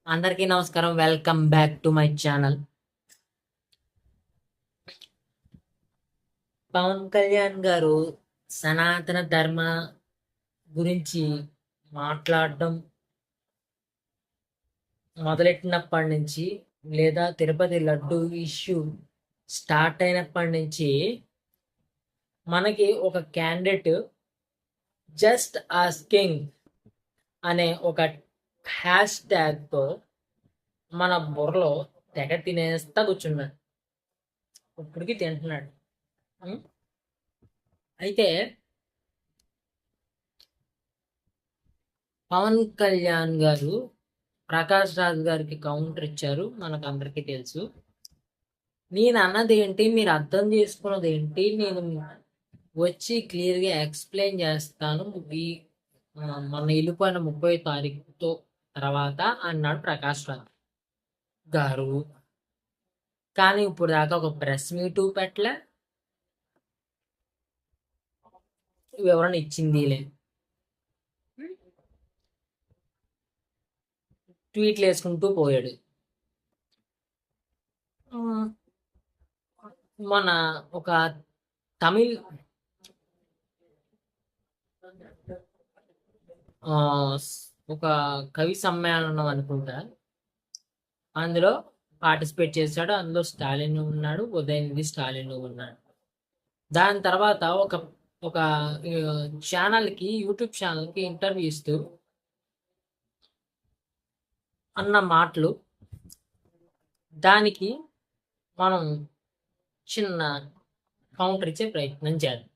అందరికీ నమస్కారం. Welcome back to my channel. Pawan Kalyan గారు సనాతన ధర్మ గురించి మాట్లాడడం మొదలెట్టినప్పటి నుంచి, లేదా తిరుపతి లడ్డు ఇష్యూ స్టార్ట్ అయినప్పటి నుంచి మనకి ఒక క్యాండిడేట్ జస్ట్ ఆస్కింగ్ అనే ఒక హ్యాష్ ట్యాగ్తో మన బుర్రలో తెగ తినేస్తా కూర్చున్నాడు. ఇప్పటికి తింటున్నాడు. అయితే పవన్ కళ్యాణ్ గారు ప్రకాష్ రాజ్ గారికి కౌంటర్ ఇచ్చారు, మనకు అందరికీ తెలుసు. నేను అన్నది ఏంటి, మీరు అర్థం చేసుకున్నది ఏంటి, నేను వచ్చి క్లియర్గా ఎక్స్ప్లెయిన్ చేస్తాను మన వెళ్ళిపోయిన 30వ తారీఖుతో తర్వాత అన్నాడు ప్రకాష్ రాజ్ గారు. కానీ ఇప్పుడు దాకా ఒక ప్రెస్ మీటు పెట్టలే, వివరణ ఇచ్చింది లేదు. ట్వీట్లు వేసుకుంటూ పోయాడు. మన ఒక తమిళ్ ఒక కవి సమ్మేళనం అనుకుంటా, అందులో పార్టిసిపేట్ చేశాడు. అందులో స్టాలిన్ ఉన్నాడు, ఉదయనిధి స్టాలిన్ ఉన్నాడు. దాని తర్వాత ఒక ఒక ఛానల్కి, యూట్యూబ్ ఛానల్కి ఇంటర్వ్యూ ఇస్తూ అన్న మాటలు, దానికి మనం చిన్న కౌంటర్ ఇచ్చే ప్రయత్నం చేద్దాం.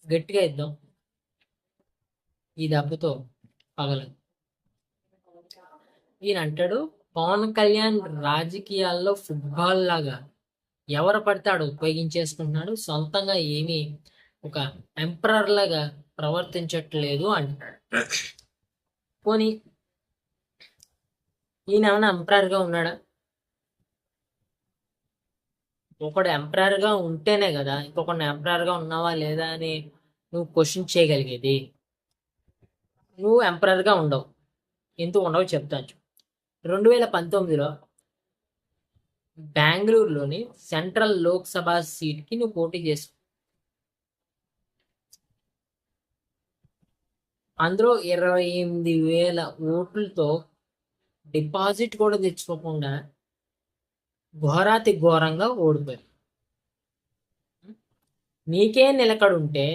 గట్టిగా ఇద్దాం, ఈ దెబ్బతో పగలదు. ఈయన అంటాడు, పవన్ కళ్యాణ్ రాజకీయాల్లో ఫుట్బాల్ లాగా ఎవరు పడితే ఉపయోగించేసుకుంటున్నాడు, సొంతంగా ఏమీ ఒక ఎంపరర్ లాగా ప్రవర్తించట్లేదు అంటాడు. పోనీ ఈయన ఏమైనా ఎంపరర్గా ఉన్నాడా? ఒకడు ఎంపరర్గా ఉంటేనే కదా ఇంకొకటి ఎంపరర్గా ఉన్నావా లేదా అని నువ్వు క్వశ్చన్ చేయగలిగేది. నువ్వు ఎంపరర్గా ఉండవు. ఎందుకు ఉండవు చెప్తాను. 2019లో బెంగళూరులోని సెంట్రల్ లోక్సభ సీట్కి నువ్వు పోటీ చేసావు. అందులో 28,000 ఓట్లతో డిపాజిట్ కూడా తెచ్చుకోకుండా ఘోరాతి ఘోరంగా ఓడిపోయావు. నీకే నిలకడుంటే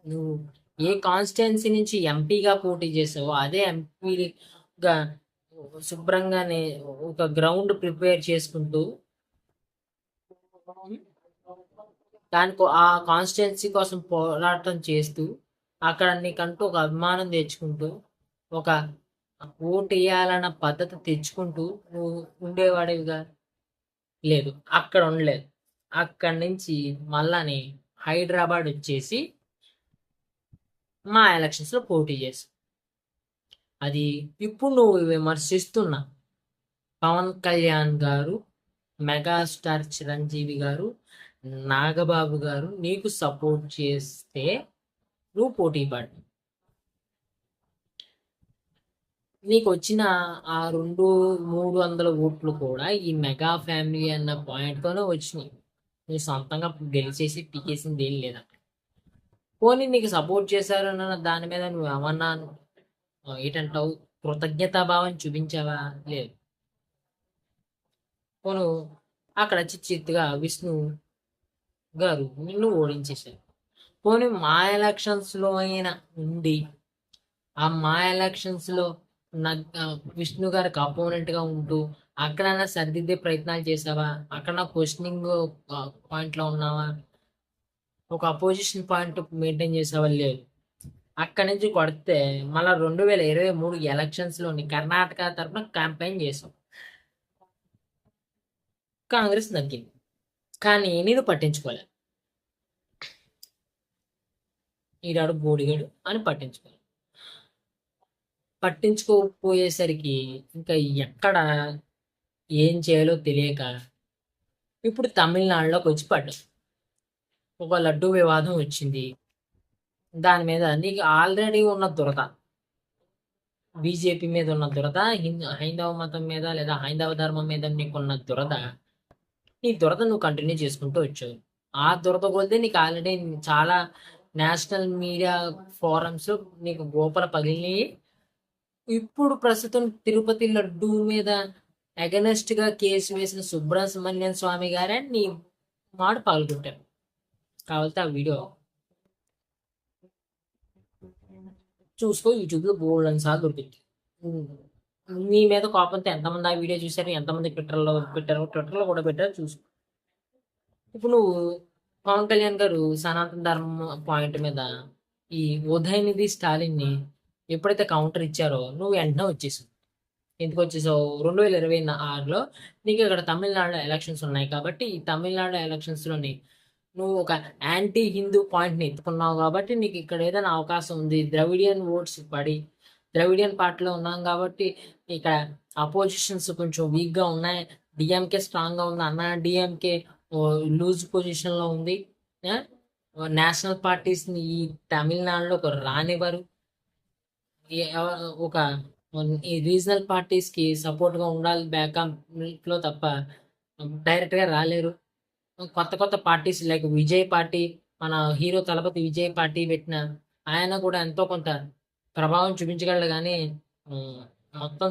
నువ్వు ఏ కాన్స్టిట్యున్సీ నుంచి ఎంపీగా పోటీ చేసావో అదే ఎంపీగా శుభ్రంగానే ఒక గ్రౌండ్ ప్రిపేర్ చేసుకుంటూ దానికి ఆ కాన్స్టిట్యున్సీ కోసం పోరాటం చేస్తూ అక్కడ నీకంటూ ఒక అభిమానం తెచ్చుకుంటూ ఒక ఓటు వేయాలన్న పద్ధతి తెచ్చుకుంటూ నువ్వు ఉండేవాడివిగా. లేదు, అక్కడ ఉండలేదు. అక్కడి నుంచి మళ్ళాని హైదరాబాద్ వచ్చేసి మా ఎలక్షన్స్లో పోటీ చేసి, అది ఇప్పుడు నువ్వు విమర్శిస్తున్న పవన్ కళ్యాణ్ గారు, మెగాస్టార్ చిరంజీవి గారు, నాగబాబు గారు నీకు సపోర్ట్ చేస్తే నువ్వు పోటీ పడు. నీకు వచ్చిన ఆ 200-300 ఓట్లు కూడా ఈ మెగా ఫ్యామిలీ అన్న పాయింట్తోనే వచ్చినాయి. నువ్వు సొంతంగా గెలిచేసి పీకేసింది ఏం లేదా. పోనీ నీకు సపోర్ట్ చేశారన్న దాని మీద నువ్వు ఏమన్నా ఏంటంటావు, కృతజ్ఞతాభావం చూపించావా? లేదు. పోను అక్కడ చిత్తుగా విష్ణు గారు నిన్ను ఓడించేశారు. పోనీ మా ఎలక్షన్స్లో అయినా ఉండి ఆ మా ఎలక్షన్స్లో విష్ణు గారికి అపోనెంట్గా ఉంటూ అక్కడైనా సరిదిద్దే ప్రయత్నాలు చేసావా? అక్కడ క్వశ్చనింగ్ పాయింట్లో ఉన్నావా? ఒక అపోజిషన్ పాయింట్ మెయింటైన్ చేసావా? లేదు. అక్కడి నుంచి కొడితే మళ్ళీ 2023 ఎలక్షన్స్లోని కర్ణాటక తరఫున క్యాంపెయిన్ చేసావు. కాంగ్రెస్ నగ్గింది, కానీ నేను పట్టించుకోలేదు. ఈడాడు బోడిగాడు అని పట్టించుకోకపోయేసరికి ఇంకా ఎక్కడ ఏం చేయాలో తెలియక ఇప్పుడు తమిళనాడులోకి వచ్చి పడ్డా. ఒక లడ్డు వివాదం వచ్చింది. దాని మీద నీకు ఆల్రెడీ ఉన్న దురద, బీజేపీ మీద ఉన్న దురద, హైందవ మతం మీద లేదా హైందవ ధర్మం మీద నీకున్న దురద, ఈ దురద నువ్వు కంటిన్యూ చేసుకుంటూ వచ్చావు. ఆ దురద కొలితే నీకు ఆల్రెడీ చాలా నేషనల్ మీడియా ఫోరమ్స్ నీకు గోపల పగిలినాయి. ఇప్పుడు ప్రస్తుతం తిరుపతి లడ్డూ మీద అగనెస్ట్ గా కేసు వేసిన సుబ్రహ్మణ్యం స్వామి గారే నీ మాట పగలగొట్టారు. కావాలంటే ఆ వీడియో చూసుకో, యూట్యూబ్లో బోల్డ్ సార్లు దొరికింది. నీ మీద కోపంతో ఎంతమంది ఆ వీడియో చూసారు, ఎంతమంది ట్విట్టర్లో కూడా పెట్టారు చూసుకో. ఇప్పుడు నువ్వు పవన్ కళ్యాణ్ గారు సనాతన ధర్మం పాయింట్ మీద ఈ ఉదయనిధి స్టాలిన్ని ఎప్పుడైతే కౌంటర్ ఇచ్చారో నువ్వు వెంటనే వచ్చేసావు. ఎందుకు వచ్చేసావు? 2026లో నీకు ఇక్కడ తమిళనాడులో ఎలక్షన్స్ ఉన్నాయి కాబట్టి ఈ తమిళనాడు ఎలక్షన్స్లోని నువ్వు ఒక యాంటీ హిందూ పాయింట్ని ఎత్తుకున్నావు కాబట్టి నీకు ఇక్కడ ఏదైనా అవకాశం ఉంది. ద్రవిడియన్ ఓట్స్ పడి ద్రవిడియన్ పార్టీలో ఉన్నాం కాబట్టి ఇక్కడ అపోజిషన్స్ కొంచెం వీక్గా ఉన్నాయి. డిఎంకే స్ట్రాంగ్గా ఉంది, అన్నా డిఎంకే లూజ్ పొజిషన్లో ఉంది. నేషనల్ పార్టీస్ని ఈ తమిళనాడులో ఒక రానివ్వరు. ఒక ఈ రీజనల్ పార్టీస్కి సపోర్ట్గా ఉండాలి బ్యాకప్లో తప్ప డైరెక్ట్గా రాలేరు. కొత్త కొత్త పార్టీస్ లైక్ విజయ్ పార్టీ, మన హీరో తలపతి విజయ్ పార్టీ పెట్టిన ఆయన కూడా ఎంతో కొంత ప్రభావం చూపించగలడు కానీ మొత్తం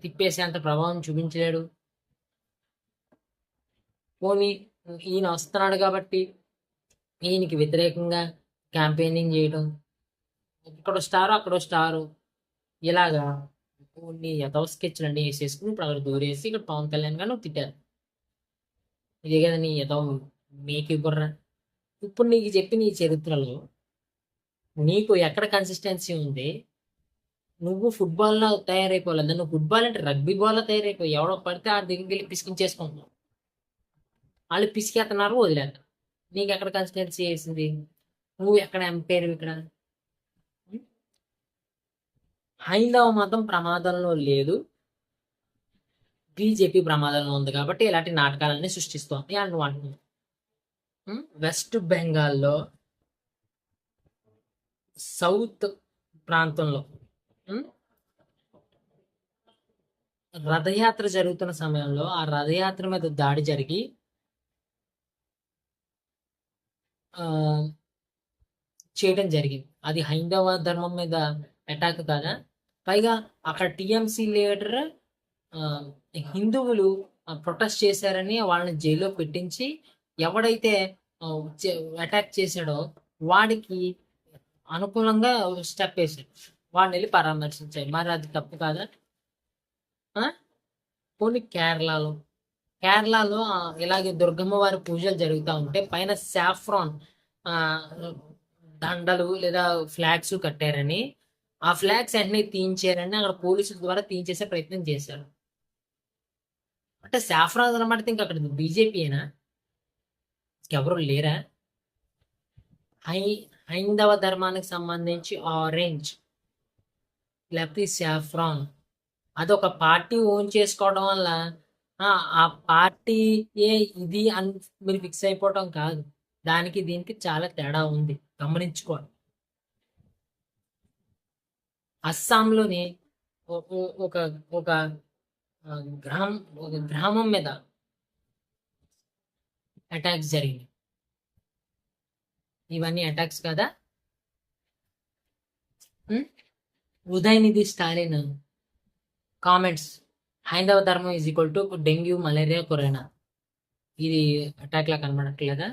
తిప్పేసేంత ప్రభావం చూపించలేడు. పోనీ ఈయన వస్తున్నాడు కాబట్టి ఈయనకి వ్యతిరేకంగా క్యాంపెయినింగ్ చేయడం, ఇక్కడ స్టారు అక్కడ స్టారు, ఇలాగా నీ యథవ స్కెచ్లు అన్నీ వేసేసుకుని ఇప్పుడు అక్కడ దూరేసి ఇక్కడ పవన్ కళ్యాణ్ గారు తిట్టారు. ఇదే కదా నీ యథవ మీకు బుర్ర. ఇప్పుడు నీకు చెప్పిన ఈ చరిత్రలో నీకు ఎక్కడ కన్సిస్టెన్సీ ఉంది? నువ్వు ఫుట్బాల్లో తయారైపోలేదు, నువ్వు ఫుట్బాల్ అంటే రగ్బీ బాల్లో తయారైపోయి ఎవడో పడితే ఆ దగ్గరికి వెళ్ళి పిసికించేసుకుంటున్నావు. వాళ్ళు పిసికేస్తున్నారు, వదిలేస్తారు. నీకు ఎక్కడ కన్సిస్టెన్సీ వేసింది? నువ్వు ఎక్కడ ఎంపైర్ ఇక్కడ? హైందవ మతం ప్రమాదంలో లేదు, బీజేపీ ప్రమాదంలో ఉంది కాబట్టి ఇలాంటి నాటకాలన్నీ సృష్టిస్తోంది అని నువ్వు అంటున్నావు. వెస్ట్ బెంగాల్లో సౌత్ ప్రాంతంలో రథయాత్ర జరుగుతున్న సమయంలో ఆ రథయాత్ర మీద దాడి జరిగి చేయడం జరిగింది. అది హైందవ ధర్మం మీద అటాక్ కాదా? పైగా అక్కడ టిఎంసీ లీడర్ హిందువులు ప్రొటెస్ట్ చేశారని వాళ్ళని జైల్లో పెట్టించి ఎవడైతే అటాక్ చేశాడో వాడికి అనుకూలంగా స్టెప్ వేసాడు, వాడిని వెళ్ళి పరామర్శించాయి. మరి అది తప్పు కాదా? పోనీ కేరళలో ఇలాగే దుర్గమ్మ వారి పూజలు జరుగుతూ ఉంటే పైన సాఫ్రాన్ దండలు లేదా ఫ్లాగ్స్ కట్టారని ఆ ఫ్లాగ్స్ అన్ని తీయించారని అక్కడ పోలీసుల ద్వారా తీయించేసే ప్రయత్నం చేశారు. అంటే సాఫ్రాన్ అనమాట ఇంకా అక్కడ బీజేపీనా? ఎవరు లేరా? హైందవ ధర్మానికి సంబంధించి ఆరెంజ్ లేకపోతే సాఫ్రాన్ అదొక పార్టీ ఓన్ చేసుకోవడం వల్ల ఆ పార్టీ ఇది అని మీరు ఫిక్స్ అయిపోవడం కాదు. దానికి దీనికి చాలా తేడా ఉంది, గమనించుకోండి. అస్సాంలోని ఒక ఒక గ్రామం మీద అటాక్స్ జరిగింది. ఇవన్నీ అటాక్స్ కదా? ఉదయనిధి స్టాలిన్ కామెంట్స్, హైందవ ధర్మం is equal to dengue, malaria, corona. ఇది అటాక్ లా కనబడట్లేదా?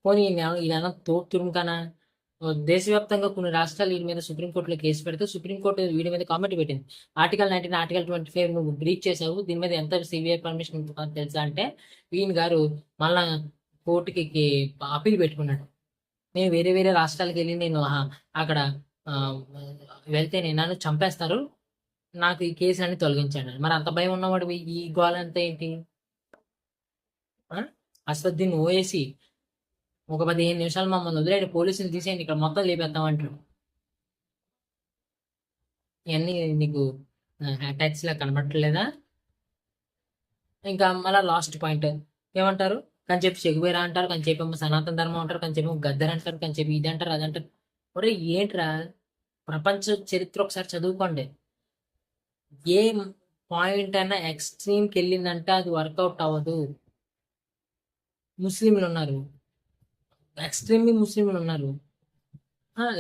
పోనీ ఇలా తురుముకానా? దేశవ్యాప్తంగా కొన్ని రాష్ట్రాలు వీడి మీద సుప్రీంకోర్టులో కేసు పెడితే సుప్రీంకోర్టు వీడి మీద కామెంట్ పెట్టింది. ఆర్టికల్ 19, ఆర్టికల్ 25 నువ్వు బ్రీచ్ చేసావు, దీని మీద ఎంత సివిఐ పర్మిషన్ తెలుసా అంటే ఈయన గారు మళ్ళా కోర్టుకి అప్పీల్ పెట్టుకున్నాడు. నేను వేరే వేరే రాష్ట్రాలకు వెళ్ళి నేను అక్కడ వెళ్తే నన్ను చంపేస్తారు, నాకు ఈ కేసు అన్ని తొలగించాడు. మరి అంత భయం ఉన్నవాడు ఈ గోల్ అంతా ఏంటి? అసదుద్దీన్ ఓవేసీ ఒక 15 నిమిషాలు మమ్మల్ని వదిలేండి, పోలీసులు తీసేయండి, ఇక్కడ మొత్తం లేపేద్దాం అంటాడు. ఇవన్నీ నీకు అటాక్స్ లా కనబడట్లేదా? ఇంకా మళ్ళీ లాస్ట్ పాయింట్ ఏమంటారు? కానీ చెప్పి చెగుబేరా అంటారు, కానీ చెప్పి సనాతన ధర్మం అంటారు, కానీ చెప్పి గద్దర్ అంటారు, కానీ చెప్పి ఇది అంటారు, అది అంటారు. ఒరే ఏంట్రా, ప్రపంచ చరిత్ర ఒకసారి చదువుకోండి. ఏ పాయింట్ అయినా ఎక్స్ట్రీమ్కి వెళ్ళిందంటే అది వర్కౌట్ అవ్వదు. ముస్లింలు ఉన్నారు, ఎక్స్ట్రీమ్లీ ముస్లింలు ఉన్నారు.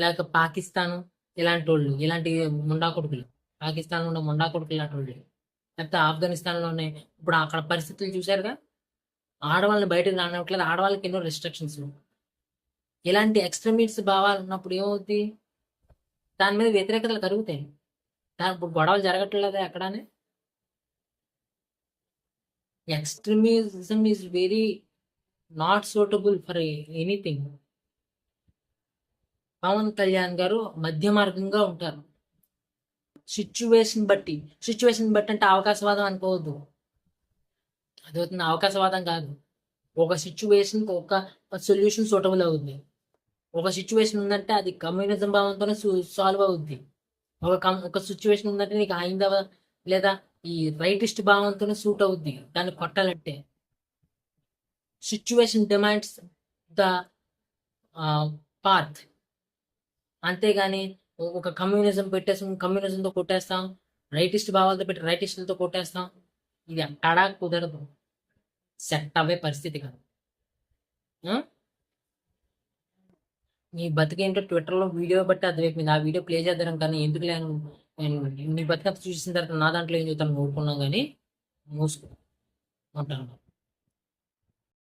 లేక పాకిస్తాన్ ఇలాంటి వాళ్ళు, ఇలాంటి ముండా కొడుకులు, పాకిస్తాన్ ఉన్న ముండా కొడుకులు ఇలాంటి వాళ్ళు, లేకపోతే ఆఫ్ఘనిస్తాన్లోనే ఇప్పుడు అక్కడ పరిస్థితులు చూశారుగా. ఆడవాళ్ళని బయటకు రానివ్వట్లేదు, ఆడవాళ్ళకి ఎన్నో రెస్ట్రిక్షన్స్. ఇలాంటి ఎక్స్ట్రీమిస్ట్ భావాలు ఉన్నప్పుడు ఏమవుతుంది, దాని మీద వ్యతిరేకతలు కలుగుతాయి. ఇప్పుడు గొడవలు జరగట్లేదా ఎక్కడానే. Extremism is very not suitable for anything. Pawan Kalyan garu మధ్య మార్గంగా ఉంటారు. సిచ్యువేషన్ బట్టి అంటే అవకాశవాదం అనుకోవద్దు. అది అవుతుంది అవకాశవాదం కాదు. ఒక సిచ్యువేషన్ ఒక సొల్యూషన్ సూటబుల్ అవుతుంది. ఒక సిచ్యువేషన్ ఉందంటే అది కమ్యూనిజం భావంతోనే సాల్వ్ అవుద్ది. ఒక సిచ్యువేషన్ ఉందంటే నీకు హైందవ లేదా ఈ రైటిస్ట్ భావంతోనే సూట్ అవుద్ది దాన్ని కొట్టాలంటే. Situation demands the path. అంతేగాని ఒక కమ్యూనిజం పెట్టేస్తాం, కమ్యూనిజంతో కొట్టేస్తాం, రైటిస్ట్ భావాలతో పెట్టి రైటిస్టులతో కొట్టేస్తాం, ఇది అక్కడా కుదరదు, సెట్ అవ్వే పరిస్థితి కాదు. నీ బతికేంటో ట్విట్టర్లో వీడియో బట్టి అర్థమైపోయింది. ఆ వీడియో ప్లే చేద్దాం కానీ ఎందుకు లేను, నేను నీ బతికంత చూసిన తర్వాత నా దాంట్లో ఏం చూస్తాను ఊరుకున్నాం కానీ మూసుకో ఉంటాను.